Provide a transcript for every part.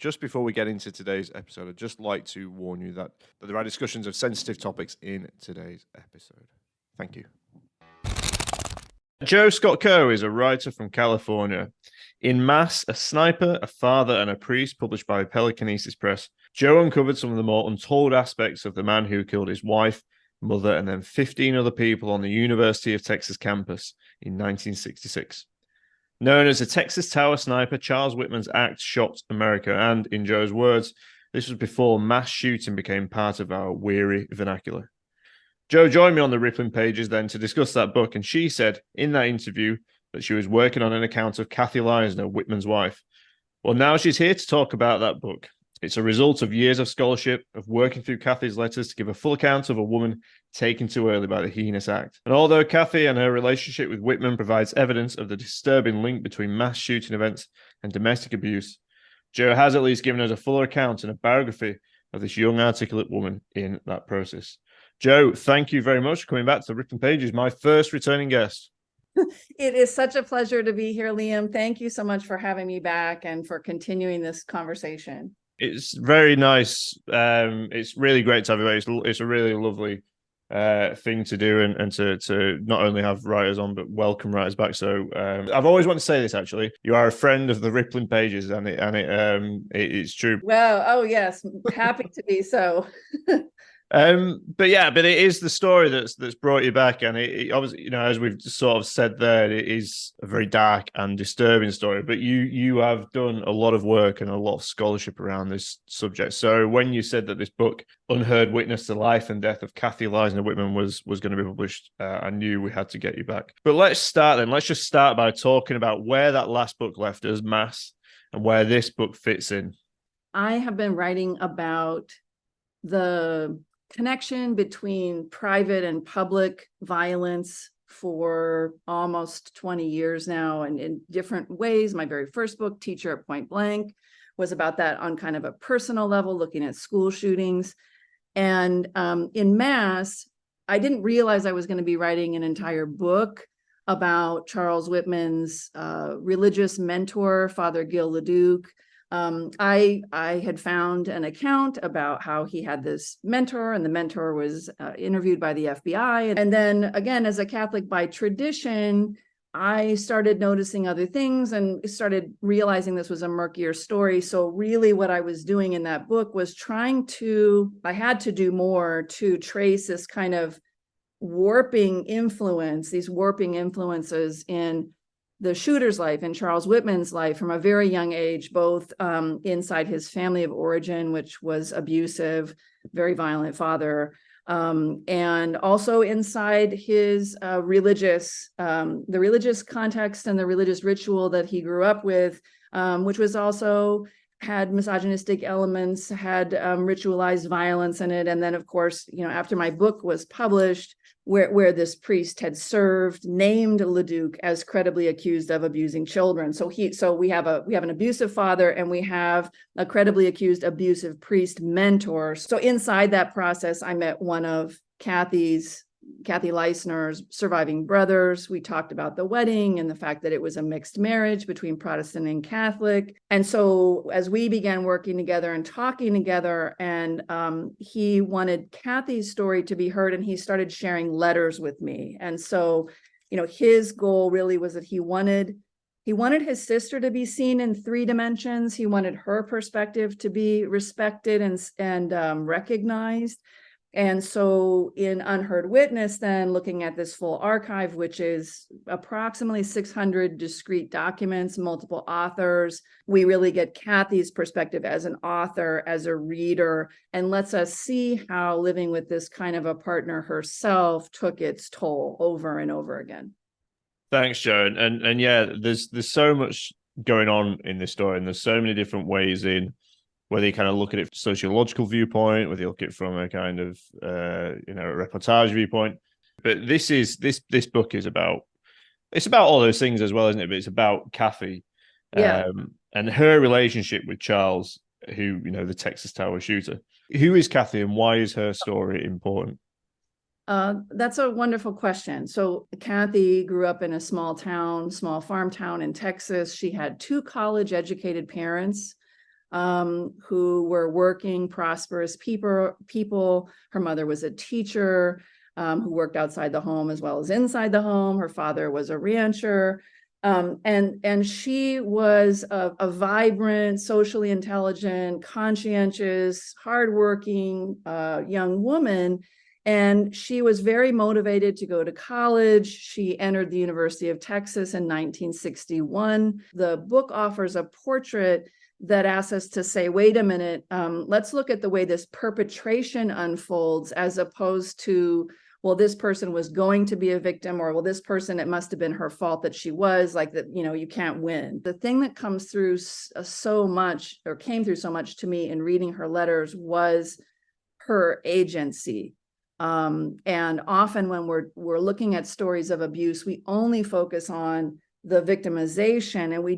just before we get into today's episode, I'd just like to warn you that there are discussions of sensitive topics in today's episode. Thank you. Joe Scott-Coe is a writer from California. In Mass, a sniper, a father, and a priest, published by Pelekinesis Press, Joe uncovered some of the more untold aspects of the man who killed his wife, mother, and then 15 other people on the University of Texas campus in 1966. Known as the Texas Tower Sniper, Charles Whitman's act shocked America, and, in Joe's words, this was before mass shooting became part of our weary vernacular. Joe joined me on the Rippling Pages then to discuss that book, and she said in that interview that she was working on an account of Kathy Leissner, Whitman's wife. Well, now she's here to talk about that book. It's a result of years of scholarship, of working through Kathy's letters to give a full account of a woman taken too early by the heinous act. And although Kathy and her relationship with Whitman provides evidence of the disturbing link between mass shooting events and domestic abuse, Joe has at least given us a fuller account and a biography of this young, articulate woman in that process. Joe, thank you very much for coming back to the Rippling Pages, my first returning guest. It is such a pleasure to be here, Liam. Thank you so much for having me back and for continuing this conversation. It's very nice. It's really great to have you back. It's a really lovely thing to do and to not only have writers on, but welcome writers back. So I've always wanted to say this, actually. You are a friend of the Rippling Pages, and it's true. Well, oh, yes. Happy to be so. But it is the story that's brought you back, and it obviously, as we've sort of said there, it is a very dark and disturbing story. But you have done a lot of work and a lot of scholarship around this subject. So when you said that this book, Unheard Witness: The Life and Death of Kathy Leissner Whitman, was going to be published, I knew we had to get you back. But let's start then. Let's just start by talking about where that last book left us, Mass, and where this book fits in. I have been writing about the connection between private and public violence for almost 20 years now, and in different ways. My very first book, Teacher at Point Blank, was about that on kind of a personal level, looking at school shootings. And in Mass, I didn't realize I was going to be writing an entire book about Charles Whitman's religious mentor, Father Gil Leduc. I had found an account about how he had this mentor, and the mentor was interviewed by the FBI. And then again, as a Catholic by tradition, I started noticing other things and started realizing this was a murkier story. So really what I was doing in that book was I had to do more to trace this kind of these warping influences in the shooter's life and Charles Whitman's life from a very young age, both inside his family of origin, which was abusive, very violent father, and also inside his the religious context and the religious ritual that he grew up with, which was also had misogynistic elements, had ritualized violence in it. And then, of course, after my book was published, where this priest had served, named Leduc as credibly accused of abusing children. So we have an abusive father, and we have a credibly accused abusive priest mentor. So inside that process, I met one of Kathy Leissner's surviving brothers. We talked about the wedding and the fact that it was a mixed marriage between Protestant and Catholic. And so as we began working together and talking together, and he wanted Kathy's story to be heard, and he started sharing letters with me. And so, his goal really was that he wanted his sister to be seen in 3 dimensions. He wanted her perspective to be respected and recognized. And so in Unheard Witness, then looking at this full archive, which is approximately 600 discrete documents, multiple authors, we really get Kathy's perspective as an author, as a reader, and lets us see how living with this kind of a partner herself took its toll over and over again. Thanks, Joe. And yeah, there's so much going on in this story, and there's so many different ways in whether you kind of look at it from a sociological viewpoint, whether you look at it from a kind of a reportage viewpoint. But this book is about all those things as well, isn't it? But it's about Kathy, and her relationship with Charles, who the Texas Tower shooter. Who is Kathy, and why is her story important? That's a wonderful question. So Kathy grew up in a small farm town in Texas. She had 2 college-educated parents. who were working, prosperous people. Her mother was a teacher who worked outside the home as well as inside the home. Her father was a rancher. And she was a vibrant, socially intelligent, conscientious, hardworking young woman. And she was very motivated to go to college. She entered the University of Texas in 1961. The book offers a portrait that asks us to say, wait a minute, let's look at the way this perpetration unfolds, as opposed to, well, this person was going to be a victim, or, well, this person, it must have been her fault that she was, like that, you can't win. The thing that comes through so much, or came through so much to me in reading her letters, was her agency. And often when we're looking at stories of abuse, we only focus on the victimization, and we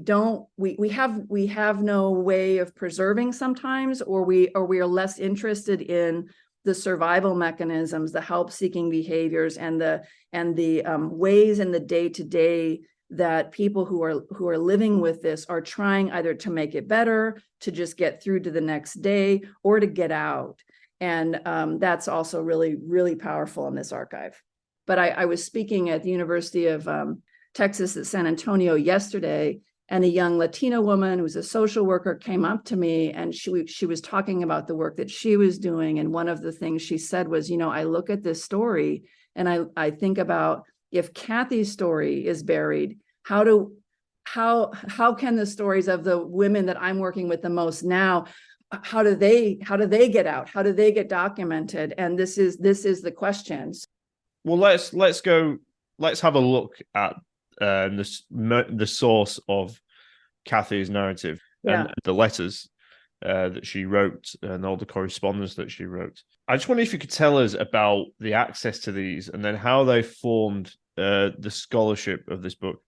have no way of preserving sometimes, or we are less interested in the survival mechanisms, the help-seeking behaviors, and the ways in the day-to-day that people who are living with this are trying either to make it better, to just get through to the next day, or to get out. And that's also really, really powerful in this archive. But I was speaking at the University of Texas at San Antonio yesterday, and a young Latina woman who's a social worker came up to me, and she was talking about the work that she was doing. And one of the things she said was, I look at this story and I think about, if Kathy's story is buried, how can the stories of the women that I'm working with the most now, how do they get out? How do they get documented? And this is the questions. Well, let's have a look at the source of Kathy's narrative, and the letters that she wrote, and all the correspondence that she wrote. I just wonder if you could tell us about the access to these, and then how they formed the scholarship of this book.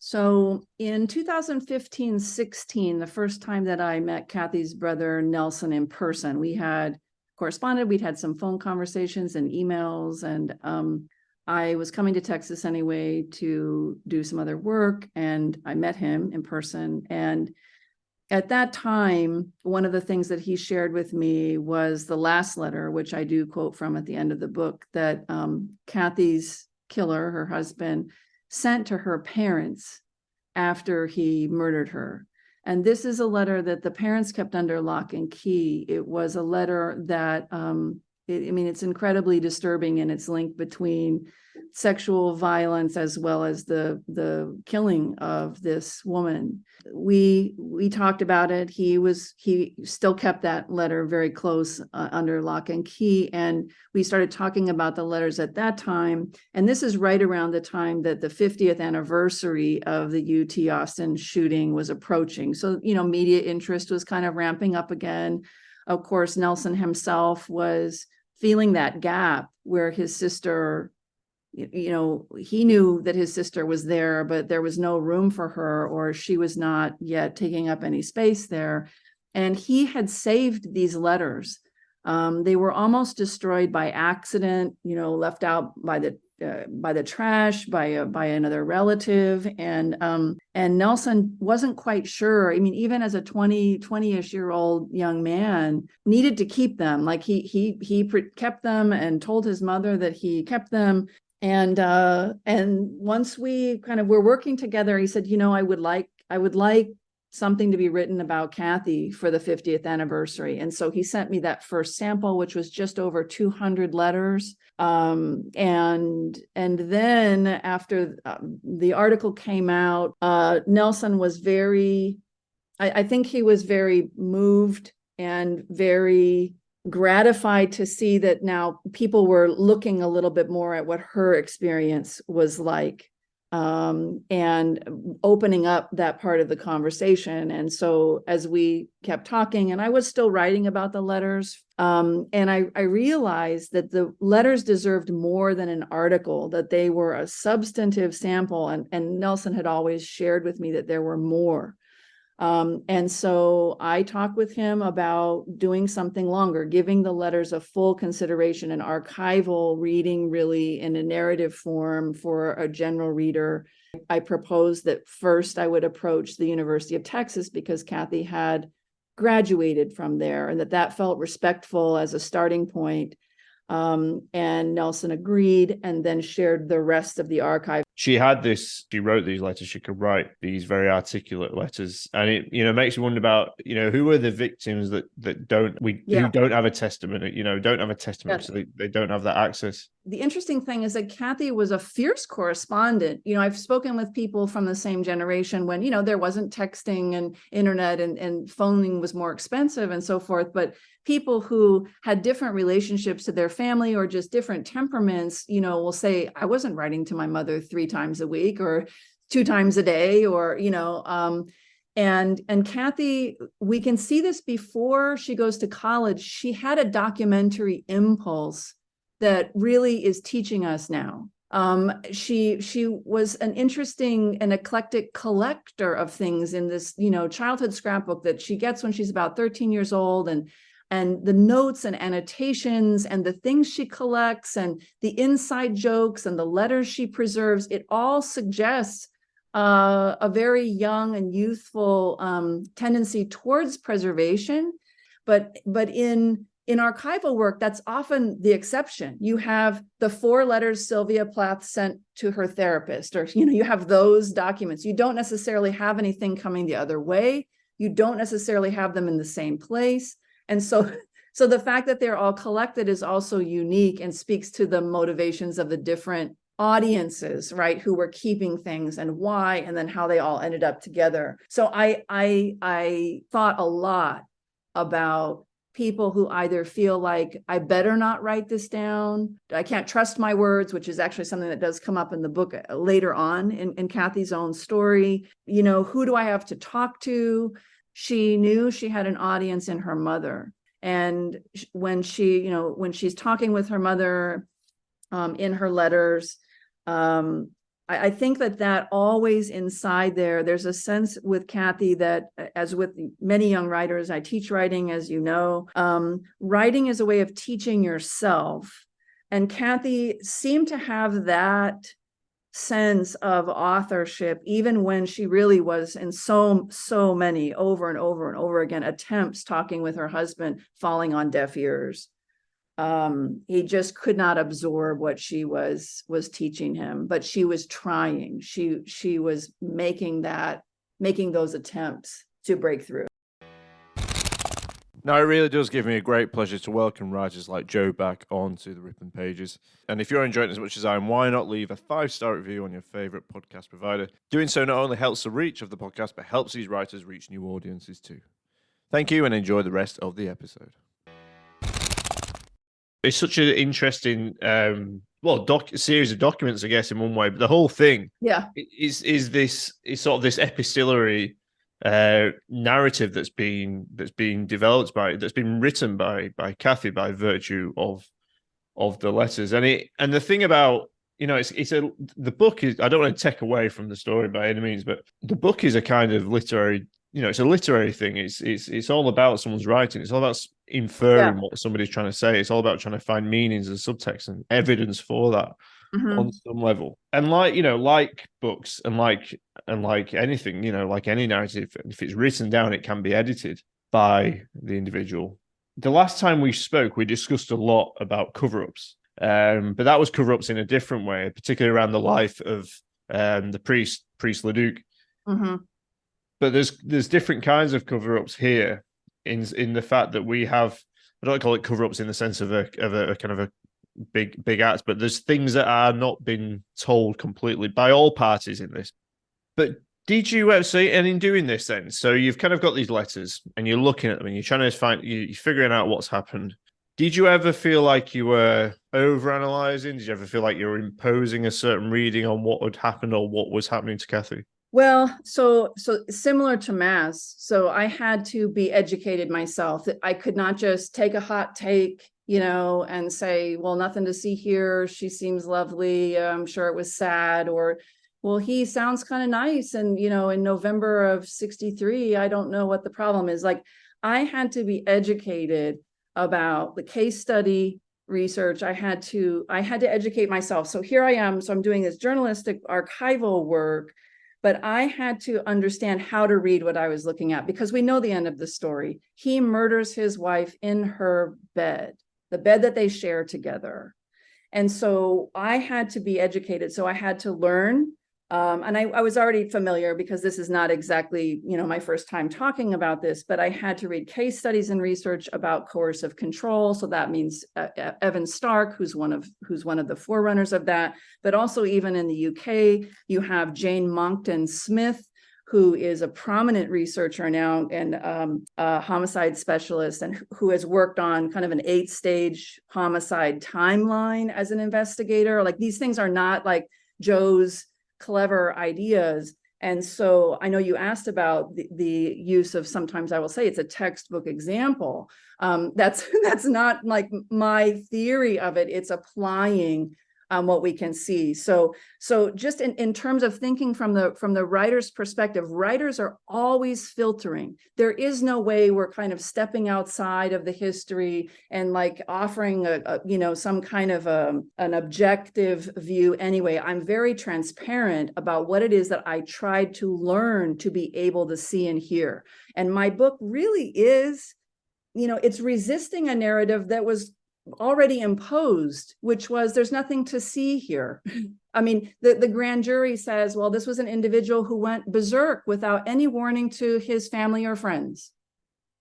So in 2015-16, the first time that I met Kathy's brother Nelson in person, we had corresponded, we'd had some phone conversations and emails, and I was coming to Texas anyway to do some other work, and I met him in person. And at that time, one of the things that he shared with me was the last letter, which I do quote from at the end of the book, that Kathy's killer, her husband, sent to her parents after he murdered her. And this is a letter that the parents kept under lock and key. It was a letter that, it's incredibly disturbing in its link between sexual violence as well as the killing of this woman. We talked about it. He still kept that letter very close under lock and key. And we started talking about the letters at that time. And this is right around the time that the 50th anniversary of the UT Austin shooting was approaching. So, media interest was kind of ramping up again. Of course, Nelson himself was feeling that gap where his sister, he knew that his sister was there, but there was no room for her, or she was not yet taking up any space there. And he had saved these letters. They were almost destroyed by accident, left out by the trash, by another relative. And Nelson wasn't quite sure. Even as a 20-ish year old young man, needed to keep them. Like he kept them and told his mother that he kept them. And once we kind of were working together, he said, I would like something to be written about Kathy for the 50th anniversary. And so he sent me that first sample, which was just over 200 letters. And then after the article came out, Nelson was I think he was very moved and very gratified to see that now people were looking a little bit more at what her experience was like. And opening up that part of the conversation. And so as we kept talking, and I was still writing about the letters, and I realized that the letters deserved more than an article, that they were a substantive sample. And Nelson had always shared with me that there were more. And so I talked with him about doing something longer, giving the letters a full consideration, an archival reading, really in a narrative form for a general reader. I proposed that first I would approach the University of Texas, because Kathy had graduated from there, and that felt respectful as a starting point. And Nelson agreed, and then shared the rest of the archive. She wrote these letters. She could write these very articulate letters. And it, makes you wonder about, who are the victims that who don't have a testament, don't have a testament, so they don't have that access. The interesting thing is that Kathy was a fierce correspondent. I've spoken with people from the same generation when, there wasn't texting and internet and phoning was more expensive and so forth. But people who had different relationships to their family or just different temperaments, will say, I wasn't writing to my mother 3 times a week or 2 times a day, or, and Kathy, we can see this before she goes to college. She had a documentary impulse that really is teaching us now. She was an interesting and eclectic collector of things in this, childhood scrapbook that she gets when she's about 13 years old, and the notes and annotations and the things she collects and the inside jokes and the letters she preserves, it all suggests a very young and youthful tendency towards preservation. But in archival work, that's often the exception. You have the 4 letters Sylvia Plath sent to her therapist, or, you have those documents. You don't necessarily have anything coming the other way. You don't necessarily have them in the same place. And so the fact that they're all collected is also unique and speaks to the motivations of the different audiences, right, who were keeping things and why, and then how they all ended up together. So I thought a lot about people who either feel like, I better not write this down, I can't trust my words, which is actually something that does come up in the book later on in Kathy's own story. Who do I have to talk to? She knew she had an audience in her mother. And when she's talking with her mother in her letters, I think that always inside there's a sense with Kathy that, as with many young writers, I teach writing, as you know, writing is a way of teaching yourself. And Kathy seemed to have that sense of authorship, even when she really was in so many over and over again attempts talking with her husband, falling on deaf ears. He just could not absorb what she was teaching him, but she was trying. She was making those attempts to break through. Now, it really does give me a great pleasure to welcome writers like Jo back onto the Whitman pages. And if you're enjoying it as much as I am, why not leave a 5-star review on your favorite podcast provider? Doing so not only helps the reach of the podcast, but helps these writers reach new audiences too. Thank you, and enjoy the rest of the episode. It's such an interesting, series of documents, I guess, in one way. But the whole thing, is sort of this epistolary narrative that's been developed that's been written by Kathy by virtue of the letters. And the thing about, the book is, I don't want to take away from the story by any means, but the book is a kind of literary, it's a literary thing. It's all about someone's writing. It's all about inferring what somebody's trying to say. It's all about trying to find meanings and subtext and evidence for that on some level. And like books and like anything, like any narrative, if it's written down, it can be edited by the individual. The last time we spoke, we discussed a lot about cover-ups, but that was cover-ups in a different way, particularly around the life of the priest Leduc. But there's different kinds of cover-ups here in the fact that we have, I don't call it cover-ups in the sense of a kind of a big act, but there's things that are not been told completely by all parties in this. But did you ever see, and in doing this then, so you've kind of got these letters and you're looking at them and you're trying to you're figuring out what's happened. Did you ever feel like you were overanalyzing? Did you ever feel like you were imposing a certain reading on what had happened or what was happening to Kathy? Well, so similar to Mass, so I had to be educated myself. That I could not just take a hot take, and say, well, nothing to see here. She seems lovely. I'm sure it was sad, or, well, he sounds kind of nice. And, in November of 1963, I don't know what the problem is. Like, I had to be educated about the case study research. I had to educate myself. So here I am. So I'm doing this journalistic archival work, But I had to understand how to read what I was looking at, because we know the end of the story. He murders his wife in her bed, the bed that they share together. And so I had to be educated. So I had to learn. And I was already familiar, because this is not exactly, my first time talking about this, but I had to read case studies and research about coercive control. So that means Evan Stark, who's one of the forerunners of that. But also, even in the UK, you have Jane Monckton-Smith, who is a prominent researcher now and a homicide specialist, and who has worked on kind of an 8-stage homicide timeline as an investigator. Like, these things are not like Joe's clever ideas. And so I know you asked about the use of, sometimes I will say it's a textbook example. That's not like my theory of it. It's applying what we can see. So just in terms of thinking from the writer's perspective, writers are always filtering. There is no way we're kind of stepping outside of the history and like offering some kind of an objective view. Anyway, I'm very transparent about what it is that I tried to learn to be able to see and hear. And my book really is, it's resisting a narrative that was already imposed, which was, there's nothing to see here. I mean, the grand jury says, well, this was an individual who went berserk without any warning to his family or friends.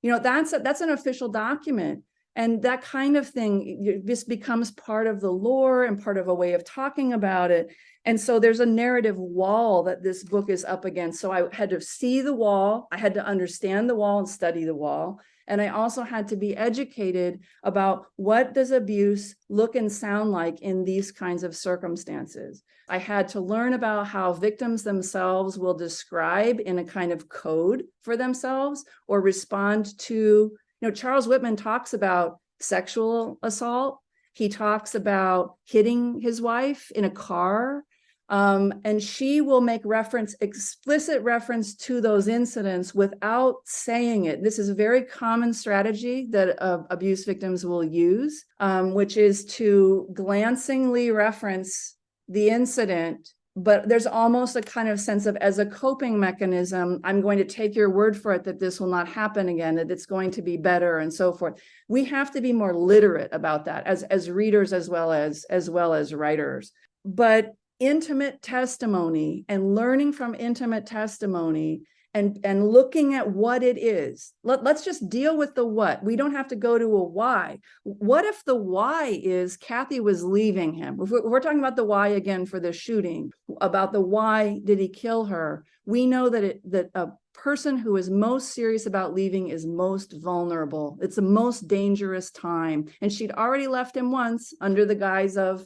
That's an official document. And that kind of thing, this becomes part of the lore and part of a way of talking about it. And so there's a narrative wall that this book is up against. So I had to see the wall. I had to understand the wall and study the wall. And I also had to be educated about, what does abuse look and sound like in these kinds of circumstances. I had to learn about how victims themselves will describe in a kind of code for themselves or respond to, Charles Whitman talks about sexual assault. He talks about hitting his wife in a car. And she will make explicit reference to those incidents without saying it. This is a very common strategy that abuse victims will use, which is to glancingly reference the incident. But there's almost a kind of sense of, as a coping mechanism, I'm going to take your word for it that this will not happen again, that it's going to be better, and so forth. We have to be more literate about that as readers as well as writers. But intimate testimony and learning from intimate testimony and looking at what it is. Let's just deal with the what. We don't have to go to a why. What if the why is Kathy was leaving him? If we're talking about the why again for the shooting, about the why did he kill her? We know that a person who is most serious about leaving is most vulnerable. It's the most dangerous time. And she'd already left him once under the guise of,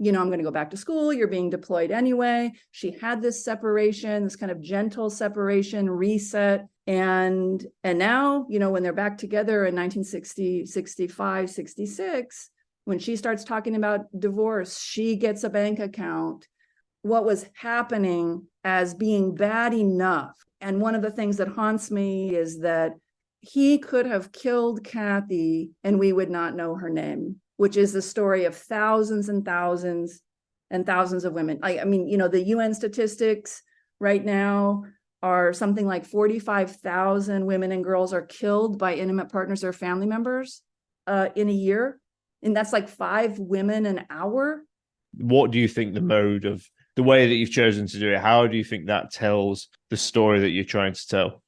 I'm going to go back to school. You're being deployed anyway. She had this separation, this kind of gentle separation, reset. And now, when they're back together in 1960, 65, 66, when she starts talking about divorce, she gets a bank account. What was happening as being bad enough. And one of the things that haunts me is that he could have killed Kathy and we would not know her name, which is the story of thousands and thousands and thousands of women. I mean, the UN statistics right now are something like 45,000 women and girls are killed by intimate partners or family members in a year. And that's like 5 women an hour. What do you think the way that you've chosen to do it, how do you think that tells the story that you're trying to tell?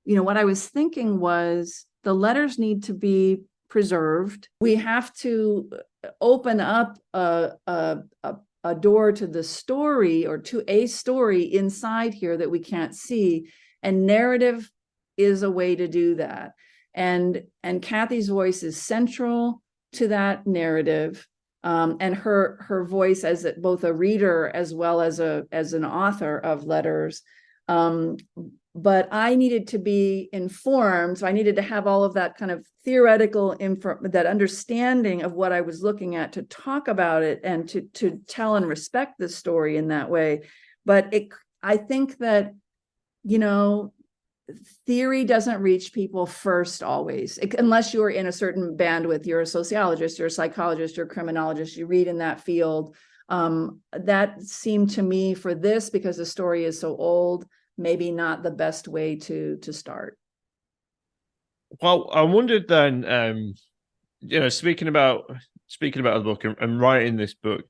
What I was thinking was, the letters need to be preserved. We have to open up a door to the story, or to a story inside here that we can't see. And narrative is a way to do that. And Kathy's voice is central to that narrative. And her voice as both a reader as well as an author of letters. But I needed to be informed. So I needed to have all of that kind of theoretical that understanding of what I was looking at to talk about it and to tell and respect the story in that way. But I think that, theory doesn't reach people first always, unless you're in a certain bandwidth. You're a sociologist, you're a psychologist, you're a criminologist, you read in that field. That seemed to me for this, because the story is so old, maybe not the best way to start. Well, I wondered then, speaking about the book and writing this book,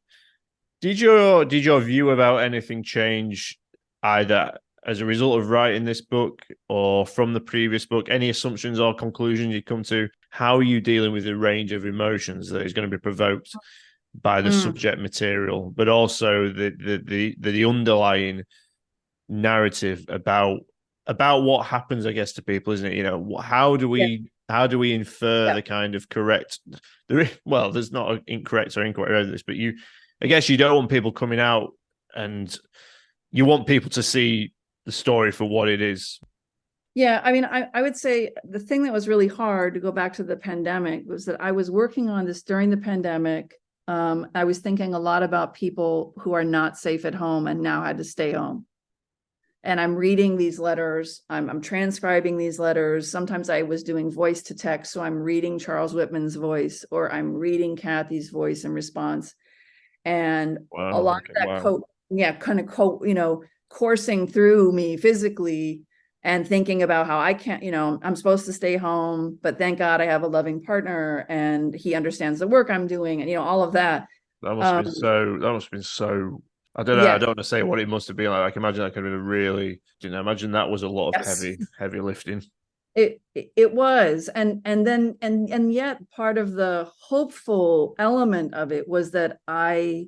did your view about anything change either as a result of writing this book or from the previous book? Any assumptions or conclusions you come to? How are you dealing with the range of emotions that is going to be provoked by the subject material, but also the underlying narrative about what happens, I guess, to people, isn't it? How do we infer the kind of correct? There's not an incorrect or incorrect out of this, but I guess you don't want people coming out, and you want people to see the story for what it is. Yeah, I mean, I would say the thing that was really hard, to go back to the pandemic, was that I was working on this during the pandemic. I was thinking a lot about people who are not safe at home and now had to stay home. And I'm reading these letters, I'm transcribing these letters. Sometimes I was doing voice to text, so I'm reading Charles Whitman's voice, or I'm reading Kathy's voice in response. And a lot of that coursing through me physically, and thinking about how I can't, I'm supposed to stay home, but thank God I have a loving partner and he understands the work I'm doing, and all of that. That must have been so. I don't know. Yeah. I don't want to say what it must have been like. I can imagine that could have been really. Imagine that was a lot of Yes. heavy lifting. It was, and yet part of the hopeful element of it was that I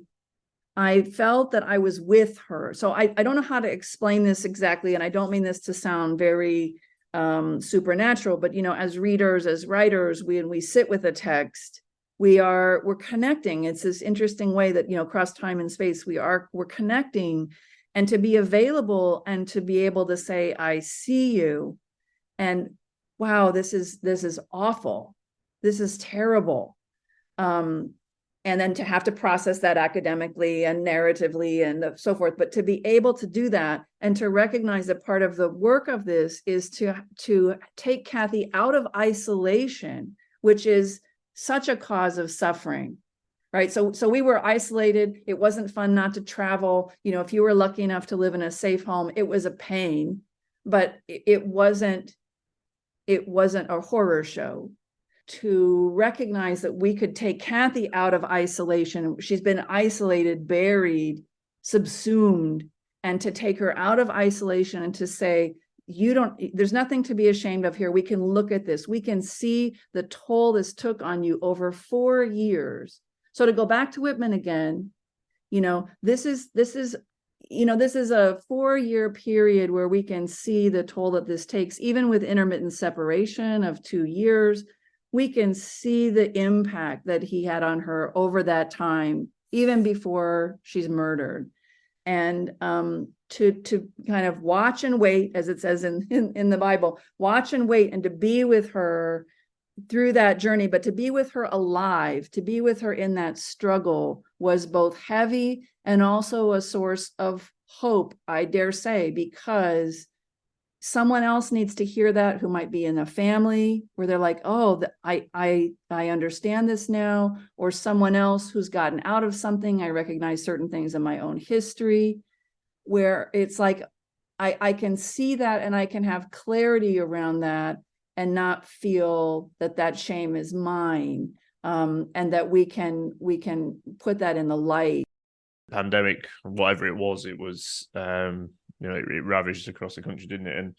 felt that I was with her. So I don't know how to explain this exactly, and I don't mean this to sound very supernatural, but as readers, as writers, when we sit with a text, we're connecting. It's this interesting way that across time and space we're connecting, and to be available and to be able to say, I see you, and wow, this is awful, this is terrible. And then to have to process that academically and narratively and so forth, but to be able to do that and to recognize that part of the work of this is to take Kathy out of isolation, which is such a cause of suffering, right? So we were isolated. It wasn't fun not to travel. If you were lucky enough to live in a safe home, it was a pain, but it wasn't a horror show. To recognize that we could take Kathy out of isolation. She's been isolated, buried, subsumed, and to take her out of isolation and to say, there's nothing to be ashamed of here. We can look at this. We can see the toll this took on you over 4 years. So to go back to Whitman again, this is a 4-year period where we can see the toll that this takes, even with intermittent separation of 2 years. We can see the impact that he had on her over that time, even before she's murdered. And to kind of watch and wait, as it says in the Bible, watch and wait, and to be with her through that journey, but to be with her alive, to be with her in that struggle, was both heavy and also a source of hope, I dare say, because someone else needs to hear that, who might be in a family where they're like, oh, I understand this now, or someone else who's gotten out of something. I recognize certain things in my own history, where it's like, I can see that and I can have clarity around that and not feel that shame is mine, and that we can put that in the light. Pandemic, whatever it was, it ravaged across the country, didn't it? And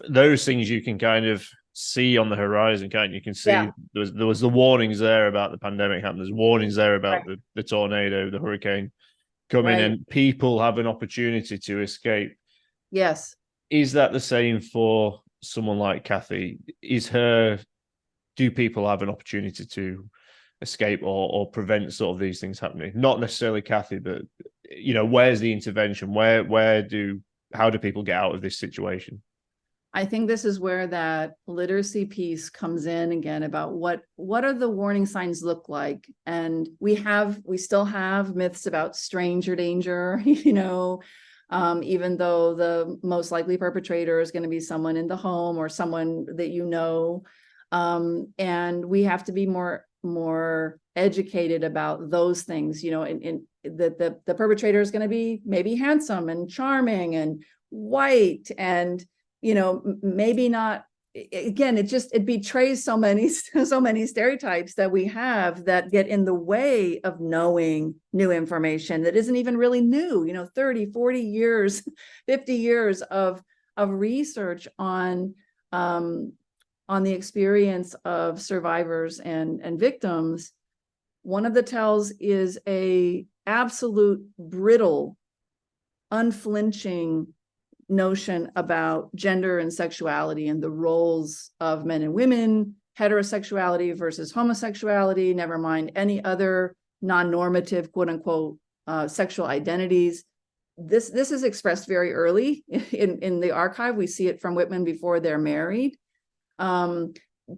those things you can kind of see on the horizon, can't you? You can see there was the warnings there about the pandemic happening. There's warnings there about the tornado, the hurricane coming, and people have an opportunity to escape. Yes. Is that the same for someone like Kathy? Do people have an opportunity to escape or prevent sort of these things happening? Not necessarily Kathy, but where's the intervention? How do people get out of this situation? I think this is where that literacy piece comes in again, about what are the warning signs look like. And we still have myths about stranger danger, even though the most likely perpetrator is going to be someone in the home or someone that and we have to be more more educated about those things, in the perpetrator is going to be maybe handsome and charming and white and, maybe not. Again, it betrays so many stereotypes that we have that get in the way of knowing new information that isn't even really new, 30, 40 years, 50 years of research on the experience of survivors and victims. One of the tells is a absolute brittle, unflinching notion about gender and sexuality and the roles of men and women, heterosexuality versus homosexuality, never mind any other non-normative, quote unquote, sexual identities. This is expressed very early in the archive. We see it from Whitman before they're married.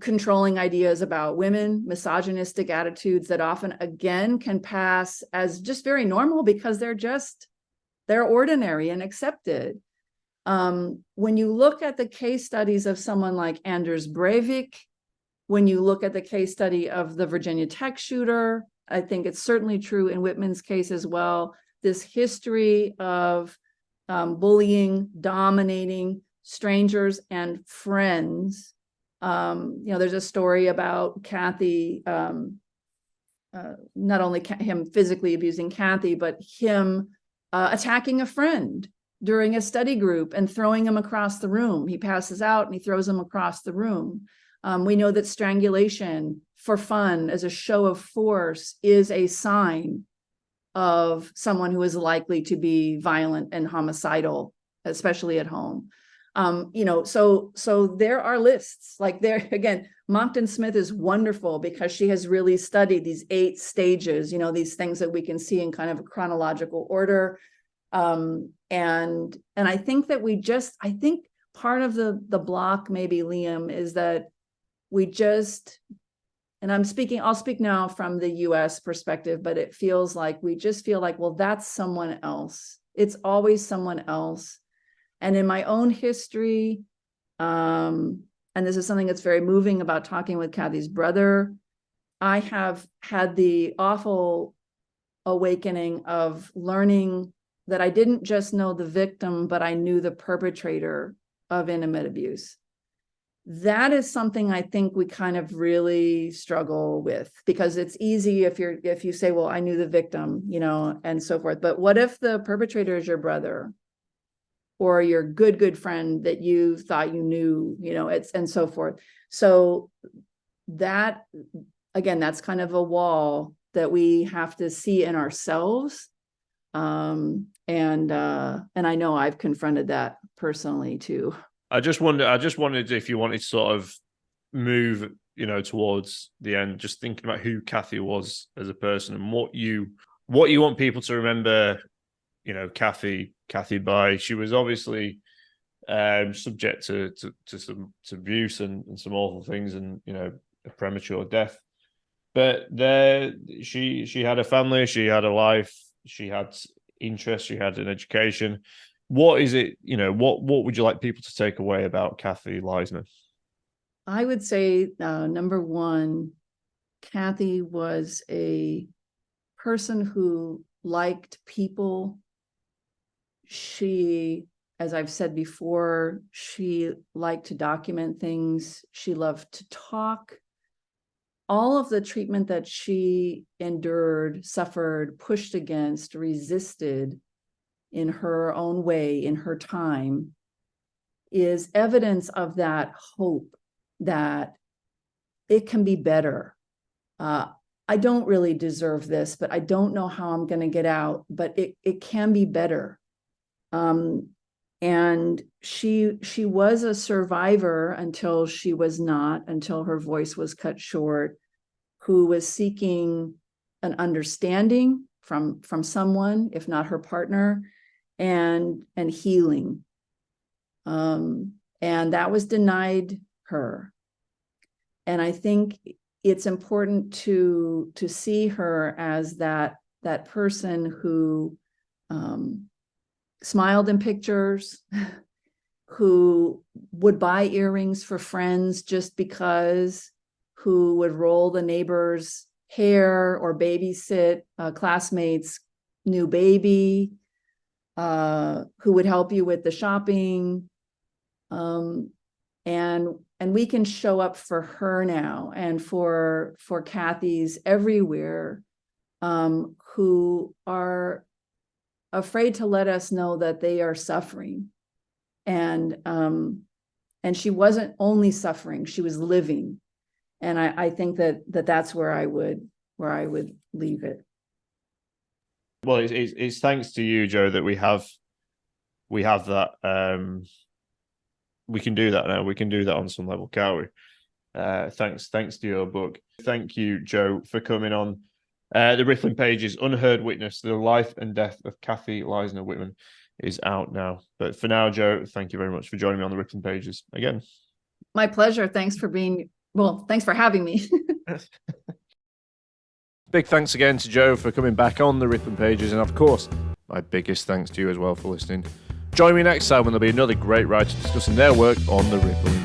Controlling ideas about women, misogynistic attitudes that often, again, can pass as just very normal because they're ordinary and accepted. When you look at the case studies of someone like Anders Breivik, when you look at the case study of the Virginia Tech shooter, I think it's certainly true in Whitman's case as well, this history of bullying, dominating strangers and friends. There's a story about Kathy, not only him physically abusing Kathy, but him attacking a friend during a study group and throwing him across the room. He passes out and he throws him across the room. We know that strangulation for fun as a show of force is a sign of someone who is likely to be violent and homicidal, especially at home. So there are lists like there again. Monckton-Smith is wonderful because she has really studied these 8 stages, these things that we can see in kind of a chronological order. And I think that I think part of the block, maybe, Liam, is that and I'll speak now from the US perspective, but it feels like we just feel like, well, that's someone else. It's always someone else. And in my own history, and this is something that's very moving about talking with Kathy's brother, I have had the awful awakening of learning that I didn't just know the victim, but I knew the perpetrator of intimate abuse. That is something I think we kind of really struggle with, because it's easy if you say, well, I knew the victim, and so forth. But what if the perpetrator is your brother or your good friend that you thought you knew, and so forth. So that, again, that's kind of a wall that we have to see in ourselves. And I know I've confronted that personally too. I just wondered if you wanted to sort of move, towards the end, just thinking about who Kathy was as a person and what you want people to remember, Kathy by. She was obviously subject to some abuse and some awful things and, a premature death. But she had a family, she had a life, she had interests, she had an education. What is it, what would you like people to take away about Kathy Leissner? I would say, number one, Kathy was a person who liked people. She, as I've said before, she liked to document things. She loved to talk. All of the treatment that she endured, suffered, pushed against, resisted in her own way, in her time, is evidence of that hope that it can be better. I don't really deserve this, but I don't know how I'm going to get out, but it can be better. And she was a survivor until she was not, until her voice was cut short, who was seeking an understanding from someone, if not her partner, and healing. And that was denied her. And I think it's important to see her as that person who smiled in pictures, who would buy earrings for friends just because, who would roll the neighbor's hair or babysit a classmate's new baby, who would help you with the shopping. And we can show up for her now and for Kathy's everywhere, who are afraid to let us know that they are suffering. And she wasn't only suffering, she was living. And I think that's where I would leave it. Well, it's thanks to you, Joe, that we have that. We can do that now. We can do that on some level, can't we? Thanks to your book. Thank you, Joe, for coming on. The Rippling Pages, Unheard Witness, The Life and Death of Kathy Leissner Whitman is out now. But for now, Joe, thank you very much for joining me on the Rippling Pages again. My pleasure. Thanks for having me. Big thanks again to Joe for coming back on the Rippling Pages. And of course, my biggest thanks to you as well for listening. Join me next time when there'll be another great writer discussing their work on the Rippling